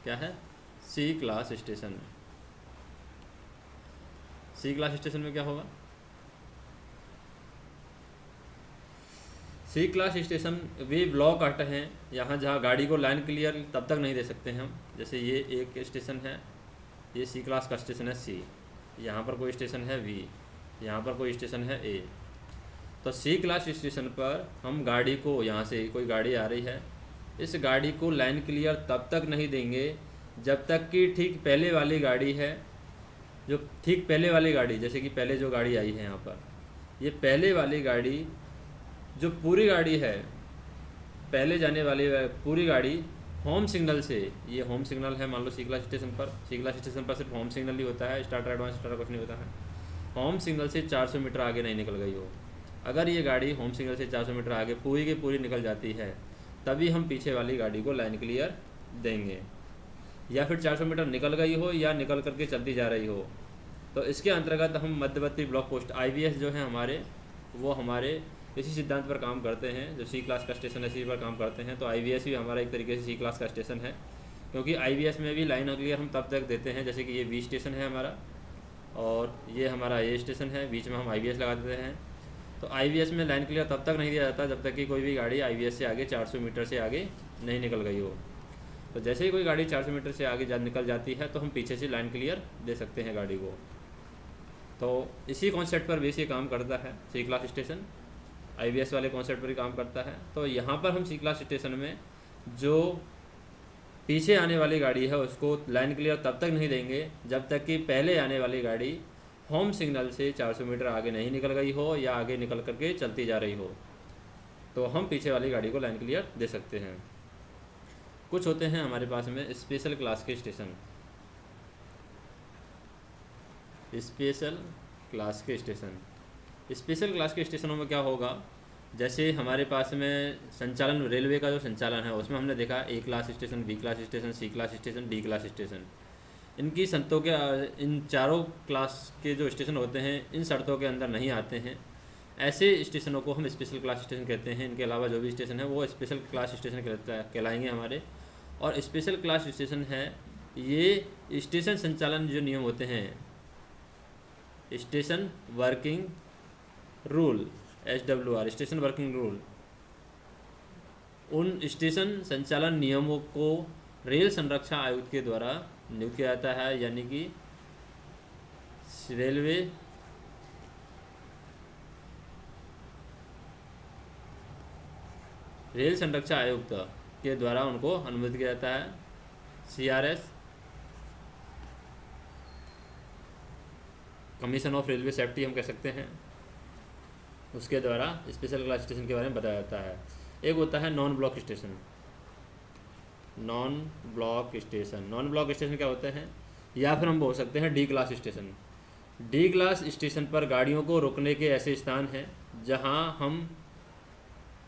क्या है? सी क्लास स्टेशन। सी क्लास स्टेशन में क्या होगा? सी क्लास स्टेशन वे ब्लॉक आते हैं यहाँ जहाँ गाड़ी को लाइन क्लियर तब तक नहीं दे सकते हैं हम। जैसे ये एक स्टेशन है, ये सी क्लास का स्टेशन है सी, यहाँ पर कोई स्टेशन है वी, यहाँ पर कोई स्टेशन है ए। तो सी क्लास स्टेशन पर हम गाड़ी को, यहाँ से कोई गाड़ी आ रही है, इस गाड़ी को लाइन क्लियर तब तक नहीं देंगे जब तक कि ठीक पहले वाली गाड़ी है, जो ठीक पहले वाली गाड़ी, जैसे कि पहले जो गाड़ी आई है यहाँ पर, ये पहले वाली गाड़ी जो पूरी गाड़ी है, पहले जाने वाली पूरी गाड़ी होम सिग्नल से, ये होम सिग्नल है मान लो सी क्लास स्टेशन पर, सी क्लास स्टेशन पर सिर्फ होम सिग्नल ही होता है, स्टार्टर एडवांस स्टार्टर कुछ नहीं होता है। होम सिग्नल से 400 मीटर आगे नहीं निकल गई हो, अगर ये गाड़ी होम सिग्नल से 400 मीटर आगे पूरी की पूरी निकल जाती है तभी हम पीछे वाली गाड़ी को लाइन क्लियर देंगे। या फिर 400 मीटर निकल गई हो या निकल करके चलती जा रही हो, तो इसके अंतर्गत हम मध्यवर्ती ब्लॉक पोस्ट IVS जो है हमारे, वो हमारे इसी सिद्धांत पर काम करते हैं। जो सी क्लास का स्टेशन है इसी पर काम करते हैं, तो IVS भी हमारा एक तरीके से सी क्लास का स्टेशन है, क्योंकि IVS में भी लाइन क्लियर हम तब तक देते हैं, जैसे कि ये वी स्टेशन है हमारा और ये हमारा ए स्टेशन है, बीच में हम IVS लगा देते हैं। तो IVS में लाइन क्लियर तब तक नहीं दिया जाता जब तक कि कोई भी गाड़ी IVS से आगे 400 मीटर से आगे नहीं निकल गई हो। तो जैसे ही कोई गाड़ी 400 मीटर से आगे निकल जाती है तो हम पीछे से लाइन क्लियर दे सकते हैं गाड़ी को। तो इसी कॉन्सेप्ट पर बेस ये काम करता है सी क्लास स्टेशन, IBS वाले कॉन्सेप्ट पर ही काम करता है। तो यहाँ पर हम सी क्लास स्टेशन में जो पीछे आने वाली गाड़ी है उसको लाइन क्लियर तब तक नहीं देंगे जब तक कि पहले आने वाली गाड़ी होम सिग्नल से 400 मीटर आगे नहीं निकल गई हो या आगे निकल करके चलती जा रही हो, तो हम पीछे वाली गाड़ी को लाइन क्लियर दे सकते हैं। कुछ होते हैं हमारे पास में स्पेशल क्लास के स्टेशन। स्पेशल क्लास के स्टेशनों में क्या होगा, जैसे हमारे पास में संचालन रेलवे का जो संचालन है उसमें हमने देखा A class station, B class station, C class station, D class station. इनकी शर्तों के इन चारों क्लास के जो स्टेशन होते हैं इन शर्तों के अंदर नहीं आते हैं। ऐसे स्टेशनों को हम स्पेशल क्लास स्टेशन कहते हैं। इनके अलावा जो भी स्टेशन है वो स्पेशल क्लास स्टेशन कहलाएंगे हमारे। और स्पेशल क्लास स्टेशन है ये स्टेशन संचालन जो नियम होते हैं, station working rule, SWR station working rule, उन स्टेशन संचालन नियमों को रेल संरक्षा आयुक्त के द्वारा नियुक्त किया जाता है, यानी कि रेलवे रेल संरक्षा आयुक्त के द्वारा उनको अनुमोदित किया जाता है। CRS commission of railway safety हम कह सकते हैं, उसके द्वारा स्पेशल क्लास स्टेशन के बारे में बताया जाता है। एक होता है non block station. Non block station क्या होते हैं, या फिर हम बोल सकते हैं D class station. D class station पर गाड़ियों को रोकने के ऐसे स्थान हैं जहां हम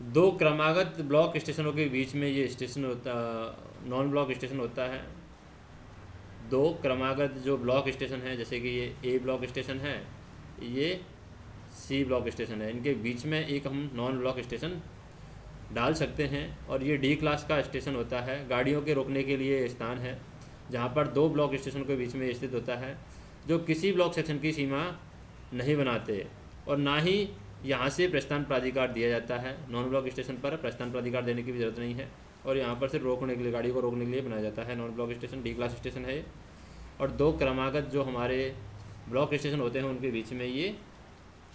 दो क्रमागत ब्लॉक स्टेशनों के बीच में ये स्टेशन होता, नॉन ब्लॉक स्टेशन होता है। दो क्रमागत जो ब्लॉक स्टेशन है, जैसे कि ये A ब्लॉक स्टेशन है, ये C ब्लॉक स्टेशन है, इनके बीच में एक हम नॉन ब्लॉक स्टेशन डाल सकते हैं। और ये D क्लास का स्टेशन होता है, गाड़ियों के रोकने के लिए स्थान है जहाँ पर दो ब्लॉक स्टेशन के बीच में स्थित होता है, जो किसी ब्लॉक सेक्शन की सीमा नहीं बनाते और ना ही यहाँ से प्रस्थान प्राधिकार दिया जाता है। नॉन ब्लॉक स्टेशन पर प्रस्थान प्राधिकार देने की भी ज़रूरत नहीं है और यहाँ पर सिर्फ रोकने के लिए, गाड़ी को रोकने के लिए बनाया जाता है। Non block station D class station है। और दो क्रमागत जो हमारे ब्लॉक स्टेशन होते हैं उनके बीच में ये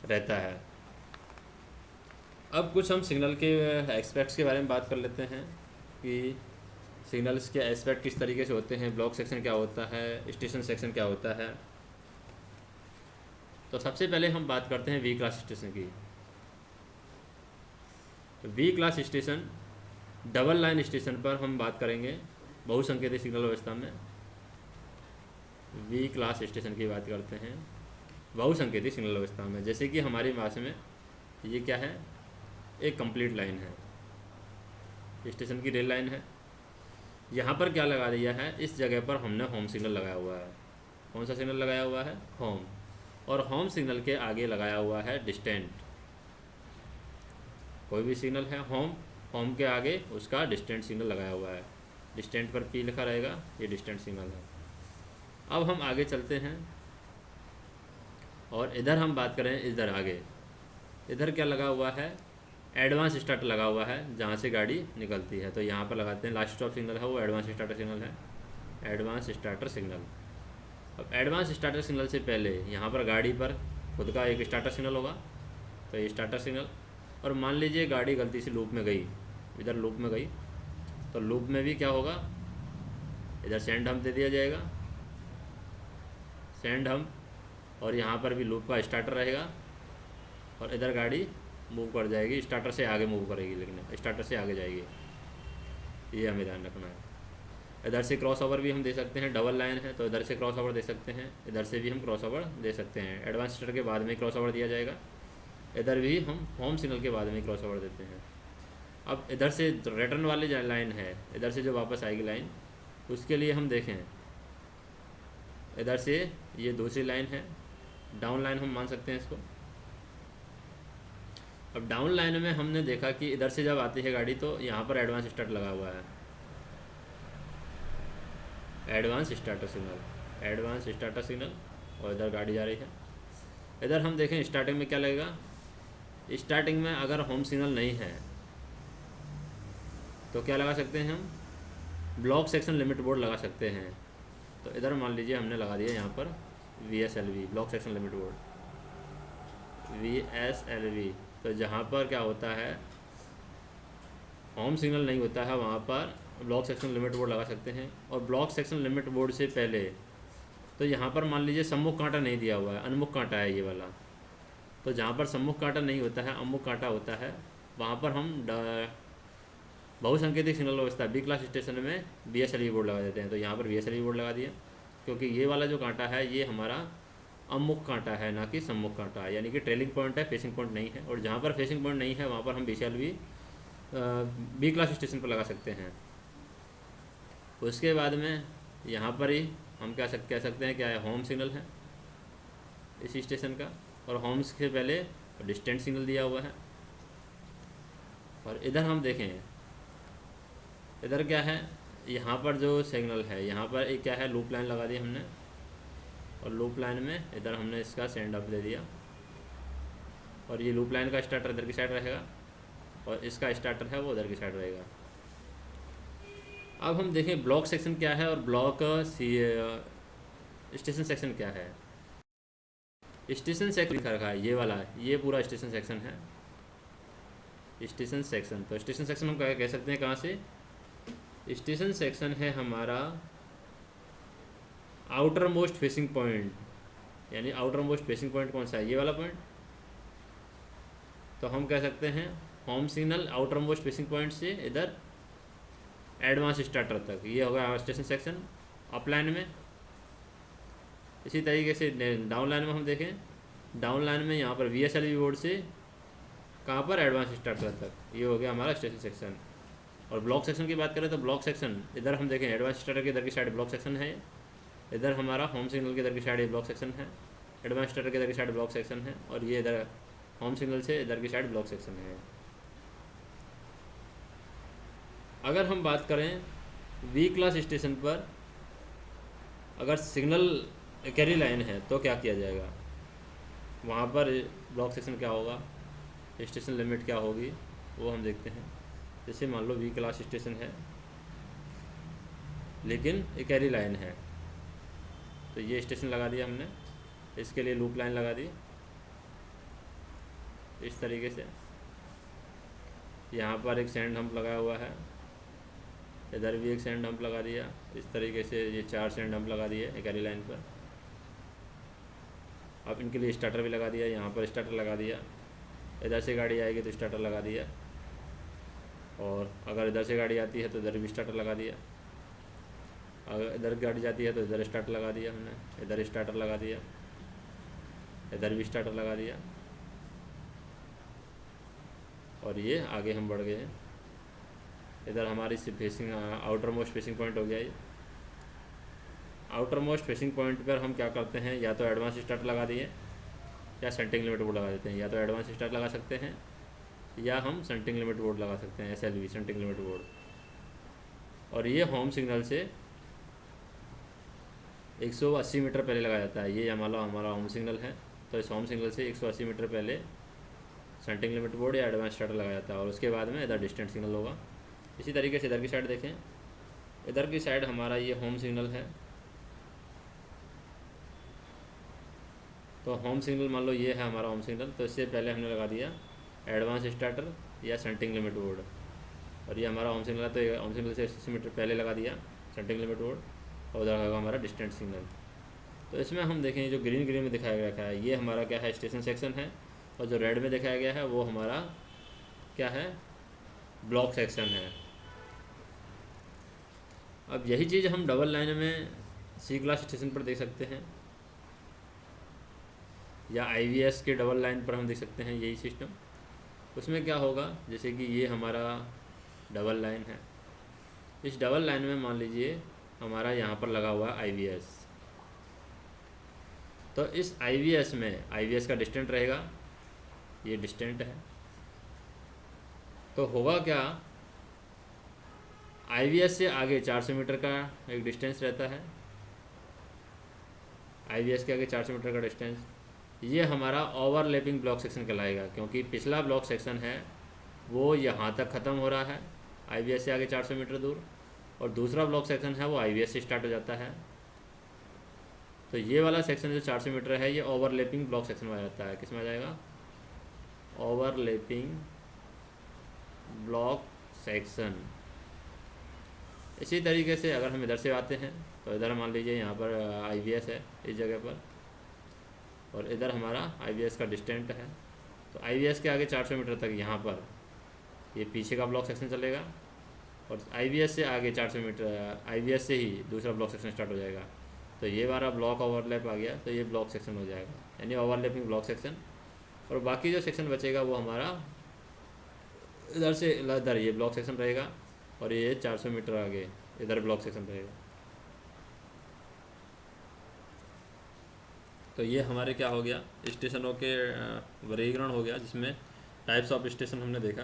रहता है। अब कुछ हम सिग्नल के एस्पेक्ट्स के बारे में बात कर लेते हैं कि सिग्नल्स के एस्पेक्ट किस तरीके से होते हैं, ब्लॉक सेक्शन क्या होता है, स्टेशन सेक्शन क्या होता है। तो सबसे पहले हम बात करते हैं V क्लास स्टेशन की। तो V class station double line station पर हम बात करेंगे बहुसंकेतिक सिग्नल व्यवस्था में। V क्लास स्टेशन की बात करते हैं बहुसंकेतिक सिग्नल व्यवस्था में। जैसे कि हमारे पास में ये क्या है, एक कंप्लीट लाइन है, स्टेशन की रेल लाइन है। यहाँ पर क्या लगा दिया है, इस जगह पर हमने होम सिग्नल लगाया हुआ है। कौन सा सिग्नल लगाया हुआ है, होम। और होम सिग्नल के आगे लगाया हुआ है डिस्टेंट। कोई भी सिग्नल है होम के आगे उसका डिस्टेंट सिग्नल लगाया हुआ है। डिस्टेंट पर P लिखा रहेगा, ये डिस्टेंट सिग्नल है। अब हम आगे चलते हैं और इधर हम बात करें, इधर आगे इधर क्या लगा हुआ है, एडवांस स्टार्टर लगा हुआ है जहाँ से गाड़ी निकलती है। तो यहाँ पर लगाते हैं लास्ट स्टॉप सिग्नल है, वो एडवांस स्टार्टर सिग्नल है, एडवांस स्टार्टर सिग्नल। अब एडवांस स्टार्टर सिग्नल से पहले यहाँ पर गाड़ी पर खुद का एक स्टार्टर सिग्नल होगा, तो ये स्टार्टर सिग्नल। और मान लीजिए गाड़ी गलती से लूप में गई, इधर लूप में गई, तो लूप में भी क्या होगा, इधर सेंड हम्प दे दिया जाएगा, सेंड हम्प। और यहाँ पर भी लूप का स्टार्टर रहेगा और इधर गाड़ी मूव कर जाएगी, स्टार्टर से आगे मूव करेगी, लेकिन स्टार्टर से आगे जाएगी, ये हमें ध्यान रखना है। इधर से क्रॉस ओवर भी हम दे सकते हैं, डबल लाइन है तो इधर से क्रॉस ओवर दे सकते हैं, इधर से भी हम क्रॉस ओवर दे सकते हैं। एडवांस स्टार्टर के बाद में क्रॉस ओवर दिया जाएगा, इधर भी हम होम सिग्नल के बाद में क्रॉस ओवर देते हैं। अब इधर से रिटर्न वाली जो लाइन है, इधर से जो वापस आएगी लाइन, उसके लिए हम देखें, इधर से ये दूसरी लाइन है, डाउन लाइन हम मान सकते हैं इसको। अब डाउन लाइन में हमने देखा कि इधर से जब आती है गाड़ी तो यहाँ पर एडवांस स्टार्ट लगा हुआ है, advance starter signal, advance starter signal. और इधर गाड़ी जा रही है। इधर हम देखें स्टार्टिंग में क्या लगेगा, स्टार्टिंग में अगर होम सिग्नल नहीं है तो क्या लगा सकते हैं हम, ब्लॉक सेक्शन लिमिट बोर्ड लगा सकते हैं। तो इधर मान लीजिए हमने लगा दिया यहाँ पर VSLV block section limit board, VSLV। तो जहाँ पर क्या होता है, होम सिग्नल नहीं होता है, वहाँ पर ब्लॉक सेक्शन लिमिट बोर्ड लगा सकते हैं। और ब्लॉक सेक्शन लिमिट बोर्ड से पहले तो यहाँ पर मान लीजिए सम्मुख कांटा नहीं दिया हुआ है, अनमुख कांटा है ये वाला। तो जहाँ पर सम्मुख कांटा नहीं होता है, अमुख कांटा होता है, वहाँ पर हम बहुसंकेतिक सिग्नल व्यवस्था B क्लास स्टेशन में VSLV बोर्ड लगा देते हैं। तो यहाँ पर VSLV बोर्ड लगा दिया, क्योंकि ये वाला जो कांटा है ये हमारा अमुख कांटा है, ना कि सम्मुख कांटा है, यानी कि ट्रेलिंग पॉइंट है, फेसिंग पॉइंट नहीं है। और जहाँ पर फेसिंग पॉइंट नहीं है वहाँ पर हम VSLV B क्लास स्टेशन पर लगा सकते हैं। उसके बाद में यहाँ पर ही हम कह सकते हैं क्या है, होम सिग्नल है इस स्टेशन का, और होम से पहले डिस्टेंट सिग्नल दिया हुआ है। और इधर हम देखें, इधर क्या है, यहाँ पर जो सिग्नल है, यहाँ पर एक क्या है, लूप लाइन लगा दी हमने, और लूप लाइन में इधर हमने इसका सेंड अप दे दिया, और ये लूप लाइन का स्टार्टर इधर की साइड रहेगा, और इसका स्टार्टर है वो उधर की साइड रहेगा। अब हम देखें ब्लॉक सेक्शन क्या है और ब्लॉक स्टेशन सेक्शन क्या है। स्टेशन सेक्शन लिखा रखा है ये वाला, ये पूरा स्टेशन सेक्शन है, स्टेशन सेक्शन। तो स्टेशन सेक्शन हम कह सकते हैं कहाँ से, स्टेशन सेक्शन है हमारा आउटर मोस्ट फेसिंग पॉइंट, यानी आउटर मोस्ट फेसिंग पॉइंट कौन सा है, ये वाला पॉइंट। तो हम कह सकते हैं home signal outer most facing point से इधर एडवांस स्टार्टर तक, ये होगा स्टेशन सेक्शन अप लाइन में। इसी तरीके से डाउन लाइन में हम देखें, डाउन लाइन में यहाँ पर VSLV बोर्ड से कहाँ पर, एडवांस स्टार्टर तक, ये हो गया हमारा स्टेशन सेक्शन। और ब्लॉक सेक्शन की बात करें तो ब्लॉक सेक्शन इधर हम देखें, एडवांस स्टार्टर के इधर की साइड ब्लॉक सेक्शन है, इधर हमारा होम सिग्नल के इधर की साइड ये ब्लॉक सेक्शन है, एडवांस स्टार्टर के इधर की साइड ब्लॉक सेक्शन है, और ये इधर होम सिग्नल से इधर की साइड ब्लॉक सेक्शन है। अगर हम बात करें V क्लास स्टेशन पर, अगर सिग्नल कैरी लाइन है तो क्या किया जाएगा, वहाँ पर ब्लॉक सेक्शन क्या होगा, स्टेशन लिमिट क्या होगी, वो हम देखते हैं। जैसे मान लो V क्लास स्टेशन है लेकिन एक कैरी लाइन है, तो ये स्टेशन लगा दिया हमने, इसके लिए लूप लाइन लगा दी इस तरीके से। यहाँ पर एक सैंड हम्प लगा हुआ है, इधर भी एक सैंड हम्प लगा दिया इस तरीके से, ये 4 सैंड हम्प लगा दिए एक कैरी लाइन पर। अब इनके लिए स्टार्टर भी लगा दिया, यहाँ पर स्टार्टर लगा दिया, इधर से गाड़ी आएगी तो स्टार्टर लगा दिया, और अगर इधर से गाड़ी आती है तो इधर भी स्टार्टर लगा दिया, अगर इधर गाड़ी जाती है तो इधर स्टार्टर लगा दिया हमने, इधर स्टार्टर लगा दिया, इधर भी स्टार्टर लगा दिया, और ये आगे हम बढ़ गए हैं। इधर हमारी facing outer most facing point हो गया ये। आउटर मोस्ट फेसिंग पॉइंट पर हम क्या करते हैं, या तो एडवांस स्टार्टर लगा दिए या सेंटिंग लिमिट बोर्ड लगा देते हैं। या तो एडवांस स्टार्टर लगा सकते हैं या हम सेंटिंग लिमिट बोर्ड लगा सकते हैं, SLV सेंटिंग लिमिट बोर्ड। और ये होम सिग्नल से 180 मीटर पहले लगाया जाता है। ये हमारा होम सिग्नल है, तो इस होम सिग्नल से 180 मीटर पहले सेंटिंग लिमिट बोर्ड या एडवांस स्टार्टर लगाया जाता है, और उसके बाद में इधर डिस्टेंट सिग्नल होगा। इसी तरीके से इधर की साइड देखें, इधर की साइड हमारा ये होम सिग्नल है, तो होम सिग्नल मान लो ये है हमारा होम सिग्नल, तो इससे पहले हमने लगा दिया एडवांस स्टार्टर या सेंटिंग लिमिट बोर्ड। और ये हमारा होम सिग्नल है, तो होम सिग्नल से 180 मीटर पहले लगा दिया सेंटिंग लिमिट बोर्ड, और उधर होगा हमारा डिस्टेंट सिग्नल। तो इसमें हम देखें जो ग्रीन में दिखाया गया है, ये हमारा क्या है, स्टेशन सेक्शन है, और जो रेड में दिखाया गया है वो हमारा क्या है, ब्लॉक सेक्शन है। अब यही चीज़ हम डबल लाइन में C क्लास स्टेशन पर देख सकते हैं, या IVS के डबल लाइन पर हम देख सकते हैं यही सिस्टम। उसमें क्या होगा, जैसे कि ये हमारा डबल लाइन है, इस डबल लाइन में मान लीजिए हमारा यहाँ पर लगा हुआ है IVS, तो इस IVS में IVS का डिस्टेंट रहेगा, ये डिस्टेंट है, तो होगा क्या, IVS से आगे 400 मीटर का एक डिस्टेंस रहता है, IVS के आगे 400 मीटर का डिस्टेंस, ये हमारा ओवरलैपिंग ब्लॉक सेक्शन कहलाएगा, क्योंकि पिछला ब्लॉक सेक्शन है वो यहाँ तक ख़त्म हो रहा है IVS से आगे 400 मीटर दूर, और दूसरा ब्लॉक सेक्शन है वो IVS से स्टार्ट हो जाता है। तो ये वाला सेक्शन जो 400 मीटर है ये ओवरलैपिंग ब्लॉक सेक्शन में आ जाता है। किस में आ जाएगा? Overlapping block section. इसी तरीके से अगर हम इधर से आते हैं तो इधर मान लीजिए यहाँ पर IVS है इस जगह पर, और इधर हमारा IVS का डिस्टेंट है। तो IVS के आगे 400 मीटर तक यहाँ पर ये पीछे का ब्लॉक सेक्शन चलेगा, और IVS से आगे 400 मीटर IVS से ही दूसरा ब्लॉक सेक्शन स्टार्ट हो जाएगा। तो ये हमारा ब्लॉक ओवरलैप आ गया, तो ये ब्लॉक सेक्शन हो जाएगा, यानी ओवरलैपिंग ब्लॉक सेक्शन। और बाकी जो सेक्शन बचेगा वो हमारा इधर से इधर ये ब्लॉक सेक्शन रहेगा, और ये 400 मीटर आगे इधर ब्लॉक सेक्शन रहेगा। तो ये हमारे क्या हो गया, स्टेशनों के वर्गीकरण हो गया, जिसमें टाइप्स ऑफ स्टेशन हमने देखा।